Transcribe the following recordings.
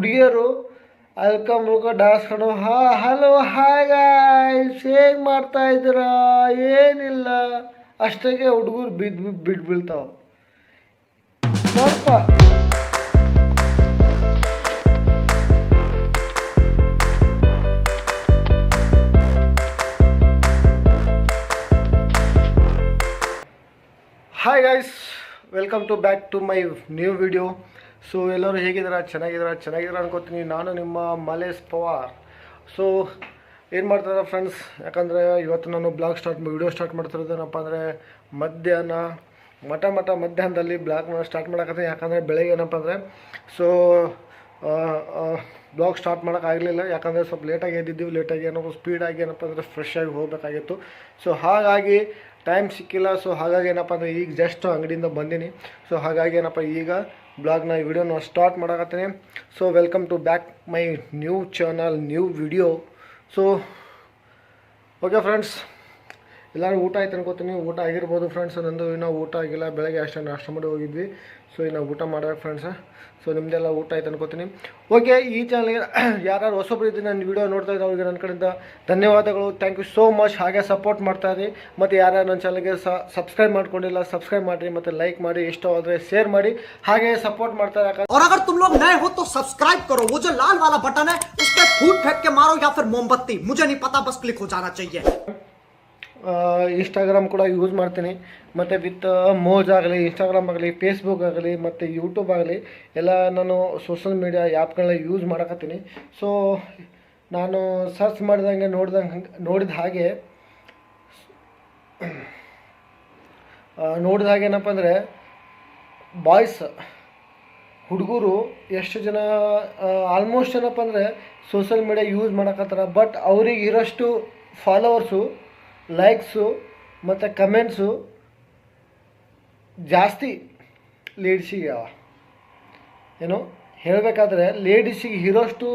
ಹುಡುಗಿಯರು ಅಲ್ಕಂಬ ಡಾನ್ಸ್ ಕಣೋ ಹಲೋ ಹಾಯ್ ಗಾಯ್ಸ್ ಹೇಗೆ ಮಾಡ್ತಾ ಇದ್ದೀರಾ ಏನಿಲ್ಲ ಅಷ್ಟಾಗೆ ಹುಡುಗರು ಬಿದ್ದು ಬೀಳ್ತಾವ ಸ್ವಲ್ಪ hi guys welcome back to my new video. So ಎಲ್ಲರೂ ಹೇಗಿದ್ದೀರಾ? ಚೆನ್ನಾಗಿದ್ದೀರಾ ಅನ್ಕೋತೀನಿ. ನಾನು ನಿಮ್ಮ ಮಲೇಶ್ ಪವಾರ್. ಸೊ ಏನು ಮಾಡ್ತಾರೆ ಫ್ರೆಂಡ್ಸ್, ಯಾಕಂದರೆ ಇವತ್ತು ನಾನು ವಿಡಿಯೋ ಸ್ಟಾರ್ಟ್ ಮಾಡ್ತಿರೋದೇನಪ್ಪ ಅಂದರೆ ಮಧ್ಯಾಹ್ನದಲ್ಲಿ ಬ್ಲಾಗ್ನ ಸ್ಟಾರ್ಟ್ ಮಾಡೋಕ್ಕಂತ. ಯಾಕಂದರೆ ಬೆಳಗ್ಗೆ ಏನಪ್ಪ ಅಂದರೆ ಬ್ಲಾಗ್ ಸ್ಟಾರ್ಟ್ ಮಾಡೋಕ್ಕಾಗಲಿಲ್ಲ. ಯಾಕಂದರೆ ಸ್ವಲ್ಪ ಲೇಟಾಗಿ ಎದ್ದಿದ್ದೀವಿ. ಲೇಟಾಗಿ ಸ್ಪೀಡಾಗಿ ಏನಪ್ಪ ಅಂದರೆ ಫ್ರೆಶ್ ಆಗಿ ಹೋಗಬೇಕಾಗಿತ್ತು. ಸೊ ಹಾಗಾಗಿ ಟೈಮ್ ಸಿಕ್ಕಿಲ್ಲ. ಸೊ ಹಾಗಾಗಿ ಏನಪ್ಪ ಅಂದರೆ ಈಗ ಜಸ್ಟ್ ಅಂಗಡಿಯಿಂದ ಬಂದೀನಿ. ಸೊ ಹಾಗಾಗಿ ಏನಪ್ಪ ಈಗ ಬ್ಲಾಗ್ನ ಈ ವಿಡಿಯೋನ ಸ್ಟಾರ್ಟ್ ಮಾಡಕತ್ತೀನಿ. So welcome to back my new channel, new video. So okay friends, ಎಲ್ಲರೂ ಊಟ ಆಯ್ತು ಅನ್ಕೋತೀನಿ. ಊಟ ಆಗಿರ್ಬೋದು ಫ್ರೆಂಡ್ಸ್. ನಂದು ಇನ್ನೂ ಊಟ ಆಗಿಲ್ಲ. ಬೆಳಗ್ಗೆ ಅಷ್ಟೇ ನಾಷ್ಟ ಮಾಡಿ ಹೋಗಿದ್ವಿ. ಸೊ ಇನ್ನು ಊಟ ಮಾಡ್ಬೇಕು ಫ್ರೆಂಡ್ಸ್. ಸೊ ನಿಮ್ಮದೆಲ್ಲ ಊಟ ಆಯ್ತು ಅನ್ಕೋತೀನಿ. ಓಕೆ, ಈ ಚಾನಲ್ಗೆ ಯಾರು ಹೊಸೊಬ್ಬರು ಇದ್ದೀನಿ ನನ್ನ ವಿಡಿಯೋ ನೋಡ್ತಾ ಇದ್ದಾರೆ ಅವ್ರಿಗೆ ನನ್ನ ಕಡೆಯಿಂದ ಧನ್ಯವಾದಗಳು. Thank you so much. ಹಾಗೆ ಸಪೋರ್ಟ್ ಮಾಡ್ತಾಯಿರಿ. ಮತ್ತು ಯಾರು ನನ್ನ ಚಾನಲ್ಗೆ ಸಬ್ಸ್ಕ್ರೈಬ್ ಮಾಡ್ಕೊಂಡಿಲ್ಲ ಸಬ್ಸ್ಕ್ರೈಬ್ ಮಾಡಿರಿ, ಮತ್ತು ಲೈಕ್ ಮಾಡಿ, ಇಷ್ಟವಾದರೆ ಶೇರ್ ಮಾಡಿ, ಹಾಗೆ ಸಪೋರ್ಟ್ ಮಾಡ್ತಾರೆ. और अगर तुम लोग नए हो तो सब्सक्राइब करो. वो जो लाल वाला बटन है उस पर फूट फेंक के मारो या फिर मोमबत्ती, मुझे नहीं पता, बस क्लिक हो जाना चाहिए. ಇನ್ಸ್ಟಾಗ್ರಾಮ್ ಕೂಡ ಯೂಸ್ ಮಾಡ್ತೀನಿ. ಮತ್ತು ವಿತ್ ಮೋಜ್ ಆಗಲಿ, ಇನ್ಸ್ಟಾಗ್ರಾಮ್ ಆಗಲಿ, ಫೇಸ್ಬುಕ್ ಆಗಲಿ, ಮತ್ತು ಯೂಟ್ಯೂಬ್ ಆಗಲಿ ಎಲ್ಲ ನಾನು ಸೋಷಲ್ ಮೀಡಿಯಾ ಆ್ಯಪ್ಗಳನ್ನ ಯೂಸ್ ಮಾಡಕತ್ತೀನಿ. ಸೊ ನಾನು ಸರ್ಚ್ ಮಾಡಿದಂಗೆ ನೋಡಿದ ಹಾಗೆ ಏನಪ್ಪ ಅಂದರೆ ಬಾಯ್ಸ್ ಹುಡುಗರು ಎಷ್ಟು ಜನ ಆಲ್ಮೋಸ್ಟ್ ಏನಪ್ಪ ಅಂದರೆ ಸೋಷಲ್ ಮೀಡಿಯಾ ಯೂಸ್ ಮಾಡಕತ್ತಾರ. ಬಟ್ ಅವ್ರಿಗೆ ಇರೋಷ್ಟು ಫಾಲೋವರ್ಸು, ಲೈಕ್ಸು ಮತ್ತು ಕಮೆಂಟ್ಸು ಜಾಸ್ತಿ ಲೇಡೀಸಿಗೆ ಅವ. ಏನು ಹೇಳಬೇಕಾದ್ರೆ ಲೇಡೀಸಿಗೆ ಇರೋಷ್ಟು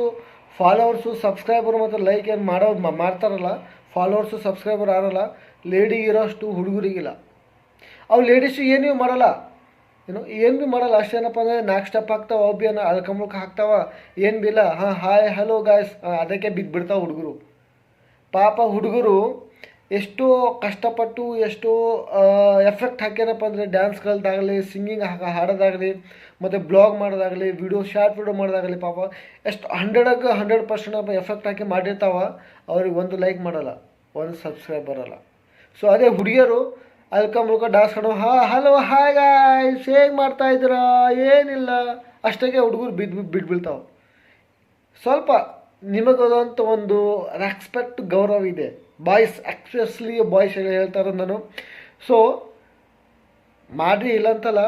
ಫಾಲೋವರ್ಸು, ಸಬ್ಸ್ಕ್ರೈಬರು ಮತ್ತು ಲೈಕ್ ಏನು ಮಾಡ್ತಾರಲ್ಲ, ಫಾಲೋವರ್ಸು ಸಬ್ಸ್ಕ್ರೈಬರ್ ಆರಲ್ಲ, ಲೇಡಿಗೆ ಇರೋಷ್ಟು ಹುಡುಗರಿಗಿಲ್ಲ. ಅವು ಲೇಡೀಸಿಗೆ ಏನೂ ಮಾಡಲ್ಲ, ಏನು ಭೀ ಮಾಡಲ್ಲ. ಅಷ್ಟೇನಪ್ಪ ಅಂದರೆ 4 ಸ್ಟೆಪ್ ಹಾಕ್ತಾವ, ಒಬ್ಬಿಯನ್ನ ಅಳ್ಕಂಬಳಕ್ಕೆ ಹಾಕ್ತಾವ, ಏನು ಬಿ ಇಲ್ಲ. ಹಾಯ್ ಹಲೋ ಗಾಯ್ಸ್ ಅದಕ್ಕೆ ಬಿದ್ದುಬಿಡ್ತಾವೆ ಹುಡುಗರು. ಪಾಪ ಹುಡುಗರು ಎಷ್ಟೋ ಕಷ್ಟಪಟ್ಟು ಎಷ್ಟೋ ಎಫೆಕ್ಟ್ ಹಾಕ್ಯಾನಪ್ಪ ಅಂದರೆ ಡ್ಯಾನ್ಸ್ಗಳದ್ದಾಗಲಿ, ಸಿಂಗಿಂಗ್ ಹಾಡೋದಾಗಲಿ, ಮತ್ತು ಬ್ಲಾಗ್ ಮಾಡೋದಾಗಲಿ, ಶಾರ್ಟ್ ವಿಡಿಯೋ ಮಾಡೋದಾಗಲಿ, ಪಾಪ ಎಷ್ಟು 100% ಎಫೆಕ್ಟ್ ಹಾಕಿ ಮಾಡಿರ್ತಾವ. ಅವ್ರಿಗೆ ಒಂದು ಲೈಕ್ ಮಾಡಲ್ಲ, ಒಂದು ಸಬ್ಸ್ಕ್ರೈಬ್ ಬರೋಲ್ಲ. ಸೊ ಅದೇ ಹುಡುಗಿಯರು ಅಲ್ಕಂಬ ಡಾನ್ಸ್ ಕಣೋ ಹಲೋ ಹಾಯ್ ಗಾಯ್ಸ್ ಹೇಗೆ ಮಾಡ್ತಾ ಇದ್ದೀರಾ ಏನಿಲ್ಲ ಅಷ್ಟಾಗೆ ಹುಡುಗರು ಬಿದ್ದು ಬೀಳ್ತಾವೆ. ಸ್ವಲ್ಪ ನಿಮಗದಂತ ಒಂದು ರೆಸ್ಪೆಕ್ಟ್, ಗೌರವ ಇದೆ. ಬಾಯ್ಸ್ ಎಕ್ಸ್ಪೆಷಲಿ ಬಾಯ್ಸ್ ಹೇಳ್ತಾರೆ ನಾನು. ಸೊ ಮಾಡಿರಿ ಇಲ್ಲಂತಲ್ಲ,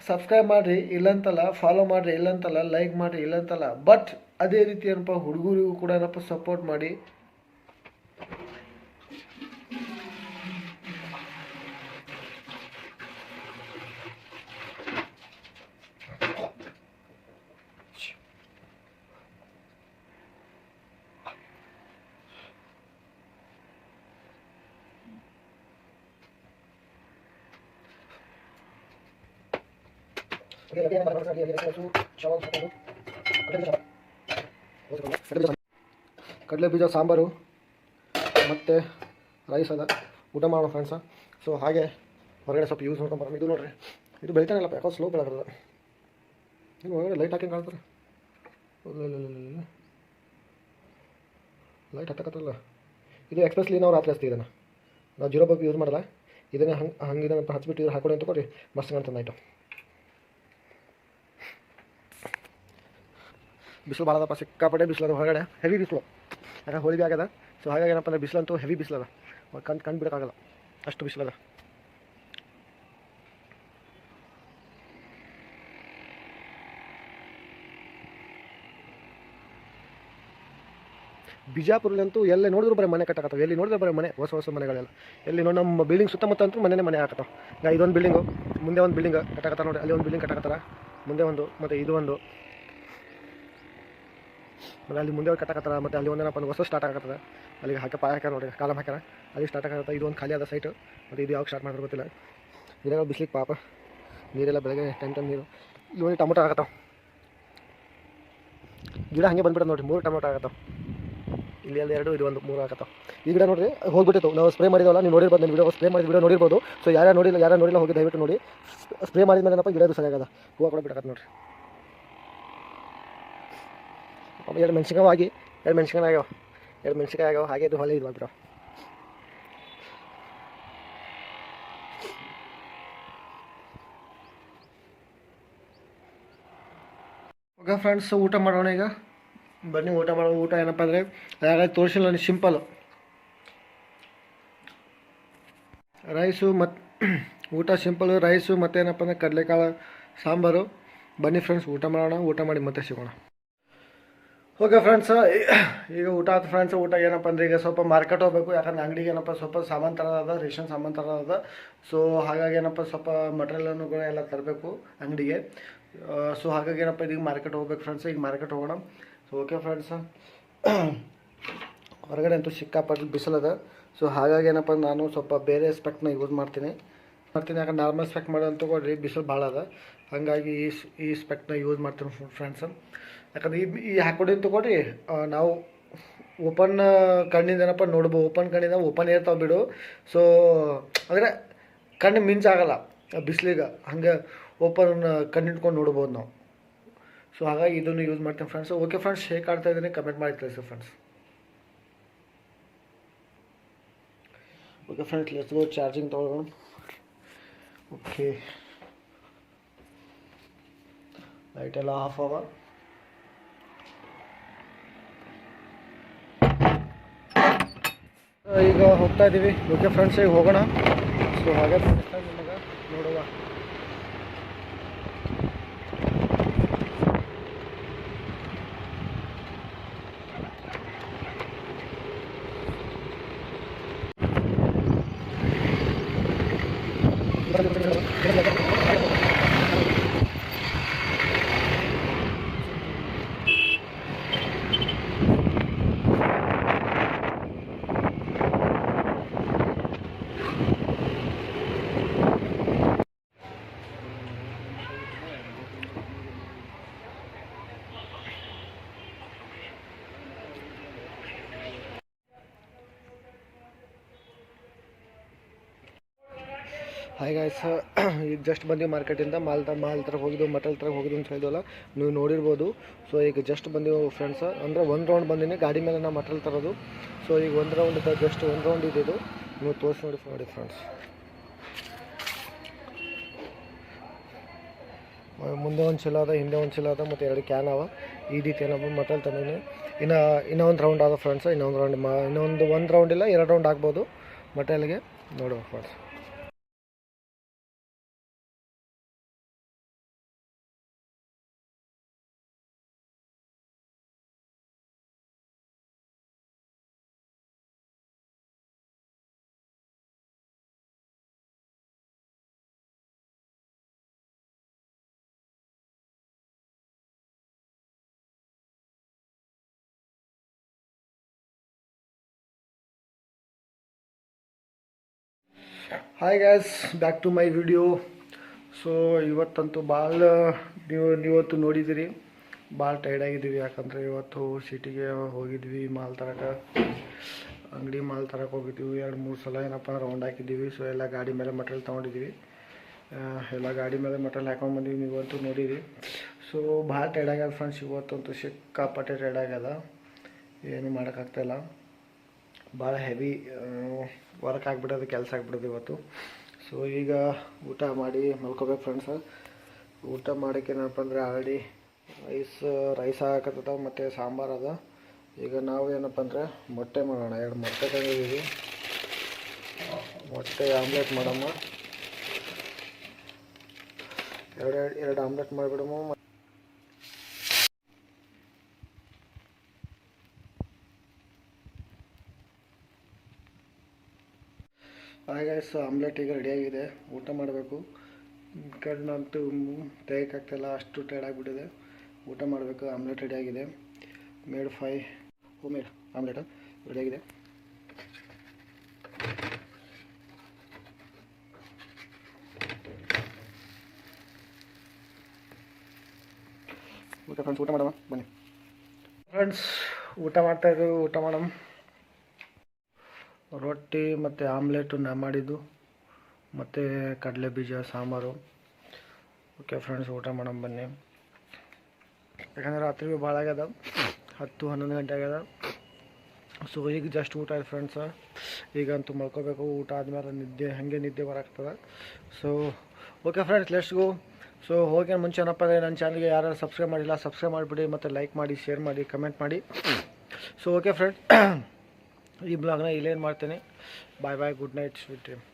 ಸಬ್ಸ್ಕ್ರೈಬ್ ಮಾಡಿರಿ ಇಲ್ಲಂತಲ್ಲ, ಫಾಲೋ ಮಾಡಿರಿ ಇಲ್ಲಂತಲ್ಲ, ಲೈಕ್ ಮಾಡಿರಿ ಇಲ್ಲಂತಲ್ಲ. ಬಟ್ ಅದೇ ರೀತಿ ಏನಪ್ಪ ಹುಡುಗರಿಗೂ ಕೂಡ ಏನಪ್ಪ ಸಪೋರ್ಟ್ ಮಾಡಿ. ಕಡಲೆ ಬೀಜ ಸಾಂಬಾರು ಮತ್ತು ರೈಸ್ ಅದ, ಊಟ ಮಾಡೋಣ ಫ್ರೆಂಡ್ಸ. ಸೊ ಹಾಗೆ ಹೊರಗಡೆ ಸ್ವಲ್ಪ ಯೂಸ್ ಮಾಡ್ಕೊಂಬರೋಣ. ಇದು ನೋಡಿರಿ, ಇದು ಬೆಳಿತಾನಲ್ಲಪ್ಪ, ಯಾಕೋ ಸ್ಲೋ ಬೆಳಗ್ತದೆ. ನೀವು ಹೊರಗಡೆ ಲೈಟ್ ಹಾಕಿ ಕಾಣ್ತಾರೆ, ಲೈಟ್ ಹತ್ತಕತ್ತಲ್ಲ. ಇದು ಎಕ್ಸ್ಪ್ರೆಸ್ಲಿ ನಾವು ರಾತ್ರಿ ಹಚ್ತೀವಿ. ನಾವು 0 ಬಲ್ಬ್ ಯೂಸ್ ಮಾಡಲ್ಲ. ಇದನ್ನೇ ಹಂಗೆ ಹಚ್ಬಿಟ್ಟು ಇದು ಹಾಕೊಂಡು ಅಂತ ಕೊಡಿ, ಮಸ್ತ್ ಕಾಣ್ತದೆ ನೈಟು. ಬಿಸಿಲು ಭಾಳದಪ್ಪ, ಸಿಕ್ಕಾಪಟ್ಟೆ ಬಿಸಿಲದ ಹೊರಗಡೆ, ಹೆವಿ ಬಿಸಿಲು. ಯಾಕಂದ್ರೆ ಹೋಳಿಗೆ ಆಗ್ಯದ. ಸೊ ಹಾಗಾಗಿ ಏನಪ್ಪ ಅಂದರೆ ಬಿಸಿಲಂತೂ ಹೆವಿ ಬಿಸಿಲದ, ಕಣ್ಣು ಬಿಡೋಕ್ಕಾಗಲ್ಲ, ಅಷ್ಟು ಬಿಸಿಲದ. ಬಿಜಾಪುರಲ್ಲಂತೂ ಎಲ್ಲಿ ನೋಡಿದ್ರು ಬರೀ ಮನೆ ಕಟ್ಟಕತ್ತವೆ, ಎಲ್ಲಿ ನೋಡಿದ್ರೆ ಬರೀ ಮನೆ, ಹೊಸ ಮನೆಗಳೆಲ್ಲ. ಎಲ್ಲಿ ನೋಡಿ ನಮ್ಮ ಬಿಲ್ಡಿಂಗ್ ಸುತ್ತಮುತ್ತ ಅಂತೂ ಮನೆ ಹಾಕತ್ತವೆ. ಈಗ ಇದೊಂದು ಬಿಲ್ಡಿಂಗು, ಮುಂದೆ ಒಂದು ಬಿಲ್ಡಿಂಗ್ ಕಟ್ಟಕತ್ತಾರ ನೋಡಿ, ಅಲ್ಲಿ ಒಂದು ಬಿಲ್ಡಿಂಗ್ ಕಟ್ಟಕತ್ತಾರ, ಮುಂದೆ ಒಂದು, ಮತ್ತು ಇದು ಒಂದು, ಮತ್ತು ಅಲ್ಲಿ ಮುಂದೆ ಕಟ್ಟಕತ್ತಾರ. ಮತ್ತು ಅಲ್ಲಿ ಒಂದೇನಪ್ಪ ಒಂದು ಹೊಸ ಸ್ಟಾರ್ಟ್ ಆಗತ್ತದ, ಅಲ್ಲಿಗೆ ಪಾಯ ಹಾಕ್ಯಾರ ನೋಡಿ, ಕಾಲಮ್ ಹಾಕ್ಯಾರ, ಅಲ್ಲಿ ಸ್ಟಾರ್ಟ್ ಆಗತ್ತೆ. ಇದು ಒಂದು ಖಾಲಿ ಆದ ಸೈಟು. ಮತ್ತು ಇದು ಯಾವಾಗ ಸ್ಟಾರ್ಟ್ ಮಾಡಿದ್ರೆ ಗೊತ್ತಿಲ್ಲ. ಇದಾಗ ಬಿಸ್ಲಿಕ್ಕೆ ಪಾಪ ನೀರೆಲ್ಲ ಬೆಳಗ್ಗೆ ಟೈಮ್ ನೀರು. ಇಲ್ಲಿ ನೋಡಿ ಟೊಮೊಟೊ ಆಗತ್ತಾವ. ಗಿಡ ಹಾಗೆ ಬಂದ್ಬಿಟ್ಟು ನೋಡಿರಿ 3 ಟೊಮೊಟೊ ಆಗತ್ತವ. ಇಲ್ಲಿ ಅಲ್ಲಿ 2 ಇದು 1 3 ಆಗತ್ತವ. ಈ ಗಿಡ ನೋಡಿರಿ ಹೋಗ್ಬಿಟ್ಟಿತ್ತು. ನಾವು ಸ್ಪ್ರೇ ಮಾಡಿದವಲ್ಲ, ನೀವು ನೋಡಿರ್ಬೋದು. ನನ್ನ ವಿಡಿಯೋ ಸ್ಪ್ರೇ ಮಾಡಿದ ವಿಡಿಯೋ ನೋಡಿರ್ಬೋದು. ಸೊ ಯಾರು ನೋಡಿಲ್ಲ ಹೋಗಿ ದಯವಿಟ್ಟು ನೋಡಿ. ಸ್ಪ್ರೇ ಮಾಡಿದ ಮೇಲೆ ಏನಪ್ಪ ಗಿಡ ಸರಿಯಾಗದ, ಹೂವು ಕೂಡ ಬಿಡಕತ್ತ ನೋಡಿರಿ. 2 ಮೆಣಸಿನ್ಕಾಯಿ ಆಗಿ 2 ಮೆಣಸಿನ್ಕಾಯಿ ಆಗ್ಯಾವ ಹಾಗೆ ಇದು ಹೊಲೆ ಇದು ಮಾತ್ರ. ಓಕೆ ಫ್ರೆಂಡ್ಸ್, ಊಟ ಮಾಡೋಣ ಈಗ. ಬನ್ನಿ ಊಟ ಮಾಡೋಣ. ಊಟ ಏನಪ್ಪ ಅಂದರೆ ಯಾರಾದ್ರೂ ತೋರಿಸಿಲ್ಲ ನನಗೆ ಸಿಂಪಲ್ಲು ರೈಸು ಮತ್ತು ಊಟ ಸಿಂಪಲ್ಲು ರೈಸು ಮತ್ತೇನಪ್ಪ ಅಂದರೆ ಕಡಲೆಕಾಳು ಸಾಂಬಾರು. ಬನ್ನಿ ಫ್ರೆಂಡ್ಸ್ ಊಟ ಮಾಡೋಣ. ಊಟ ಮಾಡಿ ಮತ್ತೆ ಸಿಗೋಣ. ಓಕೆ ಫ್ರೆಂಡ್ಸ್, ಈಗ ಊಟ ಆಯ್ತು ಫ್ರೆಂಡ್ಸ್. ಊಟ ಏನಪ್ಪ ಅಂದರೆ ಈಗ ಸ್ವಲ್ಪ ಮಾರ್ಕೆಟ್ ಹೋಗಬೇಕು. ಯಾಕಂದ್ರೆ ಅಂಗಡಿಗೆ ಏನಪ್ಪ ಸ್ವಲ್ಪ ಸಾಮಾನು ತರೋದ, ರೇಷನ್ ಸಾಮಾನು ತರೋದ. ಸೊ ಹಾಗಾಗಿ ಏನಪ್ಪ ಸ್ವಲ್ಪ ಮಟೀರಿಯಲನ್ನು ಎಲ್ಲ ತರಬೇಕು ಅಂಗಡಿಗೆ. ಸೊ ಹಾಗಾಗಿ ಏನಪ್ಪ ಇದೀಗ ಮಾರ್ಕೆಟ್ ಹೋಗ್ಬೇಕು ಫ್ರೆಂಡ್ಸ್. ಈಗ ಮಾರ್ಕೆಟ್ ಹೋಗೋಣ. ಸೊ ಓಕೆ ಫ್ರೆಂಡ್ಸ್, ಹೊರಗಡೆ ಅಂತೂ ಸಿಕ್ಕಾಪಟ್ಟು ಬಿಸಿಲದ. ಸೊ ಹಾಗಾಗಿ ಏನಪ್ಪ ನಾನು ಸ್ವಲ್ಪ ಬೇರೆ ಸ್ಪೆಕ್ಟ್ನ ಯೂಸ್ ಮಾಡ್ತೀನಿ. ಯಾಕಂದ್ರೆ ನಾರ್ಮಲ್ ಸ್ಪೆಕ್ಟ್ ಮಾಡೋದು ತೊಗೊಳ್ರಿ, ಬಿಸಿಲು ಭಾಳ ಅದ. ಹಾಗಾಗಿ ಈ ಸ್ಪೆಕ್ಟ್ನ ಯೂಸ್ ಮಾಡ್ತೀನಿ ಫ್ರೆಂಡ್ಸ್. ಯಾಕಂದ್ರೆ ಈ ಹಾಕೊಂಡಿದ್ದು ತೊಗೊಳ್ರಿ, ನಾವು ಓಪನ್ ಕಣ್ಣಿಂದ ಏನಪ್ಪ ನೋಡ್ಬೋದು. ಓಪನ್ ಕಣ್ಣಿಂದ ಓಪನ್ ಇರ್ತಾವೆ ಬಿಡು. ಸೊ ಅಂದರೆ ಕಣ್ಣು ಮಿಂಚಾಗಲ್ಲ ಬಿಸಿಲಿಗೆ, ಹಂಗೆ ಓಪನ್ ಕಣ್ಣಿಟ್ಕೊಂಡು ನೋಡ್ಬೋದು ನಾವು. ಸೊ ಹಾಗಾಗಿ ಇದನ್ನು ಯೂಸ್ ಮಾಡ್ತೀನಿ ಫ್ರೆಂಡ್ಸ್. ಓಕೆ ಫ್ರೆಂಡ್ಸ್, ಹೇಗೆ ಕಾಡ್ತಾ ಇದ್ದೀನಿ ಕಮೆಂಟ್ ಮಾಡಿ ತಿಳಿಸಿ friends. Okay friends, let's go. Charging ತೊಗೊಳ್ಳೋಣ. ಓಕೆ, ಲೈಟೆಲ್ಲ ಆಫ್ ಅವ. ಈಗ ಹೋಗ್ತಾ ಇದ್ದೀವಿ. ಓಕೆ ಫ್ರೆಂಡ್ಸ್, ಈಗ ಹೋಗೋಣ. ಸೊ ಹಾಗೆ ನಿಮಗೆ ನೋಡುವ. ಹಾಯ್ ಗಾಯ್ಸ್, ಈಗ ಜಸ್ಟ್ ಬಂದೀವಿ ಮಾರ್ಕೆಟಿಂದ. ಮಾಲ್ ತರಕ್ಕೆ ಹೋಗಿದ್ದು, ಮಟಲ್ ತರಕ್ಕೆ ಹೋಗಿದ್ದು ಅಂತ ಹೇಳಿದ್ವಲ್ಲ, ನೀವು ನೋಡಿರ್ಬೋದು. ಸೊ ಈಗ ಜಸ್ಟ್ ಬಂದೀವಿ ಫ್ರೆಂಡ್ಸ್. ಅಂದರೆ 1 ರೌಂಡ್ ಬಂದೀನಿ ಗಾಡಿ ಮೇಲೆ ನಾವು ಮಟಲ್ ತರೋದು. ಸೊ ಈಗ 1 ರೌಂಡ್ ಇದೆ, ಜಸ್ಟ್ 1 ರೌಂಡ್ ಇದ್ದಿದ್ದು. ನೀವು ತೋರಿಸಿ ನೋಡಿ ಫ್ರೆಂಡ್ಸ್. ಮುಂದೆ ಒಂದು ಚೀಲ ಅದ, ಹಿಂದೆ ಒಂದು ಚೀಲ ಅದ, ಮತ್ತು 2 ಕ್ಯಾನ್ ಅವ. ಈ ರೀತಿ ಏನಪ್ಪ ಮಟಲ್ ತಂದೀನಿ. ಇನ್ನೂ ಒಂದು ರೌಂಡ್ ಅದ ಫ್ರೆಂಡ್ಸ್. ಇನ್ನೊಂದು 1 ರೌಂಡ್ ಇಲ್ಲ 2 ರೌಂಡ್ ಆಗ್ಬೋದು ಮಟಲ್ಗೆ. ನೋಡುವ friends. Hi guys, back to my video. So ಇವತ್ತಂತೂ ಭಾಳ ನೀವತ್ತು ನೋಡಿದ್ದೀರಿ, ಭಾಳ ಟೈರ್ಡಾಗಿದ್ದೀವಿ. ಯಾಕಂದರೆ ಇವತ್ತು ಸಿಟಿಗೆ ಹೋಗಿದ್ವಿ ಮಾಲ್ ತರಕ್ಕೆ, ಅಂಗಡಿ ಮಾಲ್ ತರಕ್ಕೆ ಹೋಗಿದ್ದೀವಿ. 2-3 ಸಲ ಏನಪ್ಪ ರೌಂಡ್ ಹಾಕಿದ್ದೀವಿ. ಸೊ ಎಲ್ಲ ಗಾಡಿ ಮೇಲೆ ಮಟೀರಿಯಲ್ ತೊಗೊಂಡಿದ್ದೀವಿ. ಎಲ್ಲ ಗಾಡಿ ಮೇಲೆ ಮಟೀರಿಯಲ್ ಹಾಕೊಂಡು ಬಂದೀವಿ. ನೀವಂತೂ ನೋಡಿರಿ. ಸೊ ಭಾಳ ಟೈರ್ಡಾಗ್ಯದ ಫ್ರೆಂಡ್ಸ್. ಇವತ್ತಂತೂ ಸಿಕ್ಕಾಪಟ್ಟೆ ಟೈರ್ಡಾಗ್ಯದ, ಏನು ಮಾಡೋಕ್ಕಾಗ್ತಾಯಿಲ್ಲ. ಭಾಳ ಹೆವಿ ವರ್ಕ್ ಆಗಿಬಿಡೋದು, ಕೆಲಸ ಆಗಿಬಿಡೋದು ಇವತ್ತು. ಸೊ ಈಗ ಊಟ ಮಾಡಿ ಮಲ್ಕೋಬೇಕು ಫ್ರೆಂಡ್ಸ್. ಊಟ ಮಾಡೋಕ್ಕೆ ಏನಪ್ಪ ಅಂದರೆ ಆಲ್ರೆಡಿ ರೈಸ್ ಹಾಕತ್ತದ ಮತ್ತು ಸಾಂಬಾರು ಅದ. ಈಗ ನಾವು ಏನಪ್ಪ ಅಂದರೆ ಮೊಟ್ಟೆ ಮಾಡೋಣ. 2 ಮೊಟ್ಟೆ ತಂದಿದ್ದೀವಿ. ಮೊಟ್ಟೆ ಆಮ್ಲೆಟ್ ಮಾಡಮ್ಮ. 2 ಆಮ್ಲೆಟ್ ಮಾಡಿಬಿಡಮ್ಮ. ಹಾಗೆ ಆಮ್ಲೆಟ್ ಈಗ ರೆಡಿಯಾಗಿದೆ. ಊಟ ಮಾಡಬೇಕು. ಕಣ್ಣಂತೂ ತೆಗೆಯೋಕ್ಕಾಗ್ತಾಯಿಲ್ಲ, ಅಷ್ಟು ಟೈರ್ಡ್ ಆಗಿಬಿಟ್ಟಿದೆ. ಊಟ ಮಾಡಬೇಕು. ಆಮ್ಲೆಟ್ ರೆಡಿಯಾಗಿದೆ. ಮೇಡ್ 5 ಹೋಮ್ ಮೇಡ್ ಆಮ್ಲೆಟ್ ರೆಡಿಯಾಗಿದೆ. ಓಕೆ ಫ್ರೆಂಡ್ಸ್, ಊಟ ಮಾಡೋಣ ಬನ್ನಿ. ಫ್ರೆಂಡ್ಸ್ ಊಟ ಮಾಡ್ತಾಯಿದ್ದೀವಿ. ಊಟ ಮಾಡೋಣ. ರೊಟ್ಟಿ ಮತ್ತು ಆಮ್ಲೆಟು ನಾ ಮಾಡಿದ್ದು ಮತ್ತು ಕಡಲೆ ಬೀಜ ಸಾಂಬಾರು. ಓಕೆ ಫ್ರೆಂಡ್ಸ್, ಊಟ ಮಾಡೋಣ ಬನ್ನಿ. ಯಾಕಂದರೆ ರಾತ್ರಿ ಭಾಳ ಆಗ್ಯದ, 10-11 ಗಂಟೆ ಆಗ್ಯದ. ಸೊ ಈಗ ಜಸ್ಟ್ ಊಟ ಆಯ್ತು ಫ್ರೆಂಡ್ಸ. ಈಗಂತೂ ಮಲ್ಕೋಬೇಕು. ಊಟ ಆದಮೇಲೆ ನಿದ್ದೆ ಬರಾಗ್ತದೆ. So okay friends, let's go. So ಹೋಗಿ ಮುಂಚೆ ಏನಪ್ಪ ಅಂದರೆ ನನ್ನ ಚಾನಲ್ಗೆ ಯಾರು ಸಬ್ಸ್ಕ್ರೈಬ್ ಮಾಡಿಲ್ಲ ಸಬ್ಸ್ಕ್ರೈಬ್ ಮಾಡಿಬಿಡಿ, ಮತ್ತು ಲೈಕ್ ಮಾಡಿ, ಶೇರ್ ಮಾಡಿ, ಕಮೆಂಟ್ ಮಾಡಿ. ಸೊ ಓಕೆ ಫ್ರೆಂಡ್ಸ್, ಈ ಬ್ಲಾಗ್ನ ಇಲ್ಲೇನು ಮಾಡ್ತೀನಿ. ಬಾಯ್ ಬಾಯ್, ಗುಡ್ ನೈಟ್, ಸ್ವೀಟ್ ಡ್ರೀಮ್.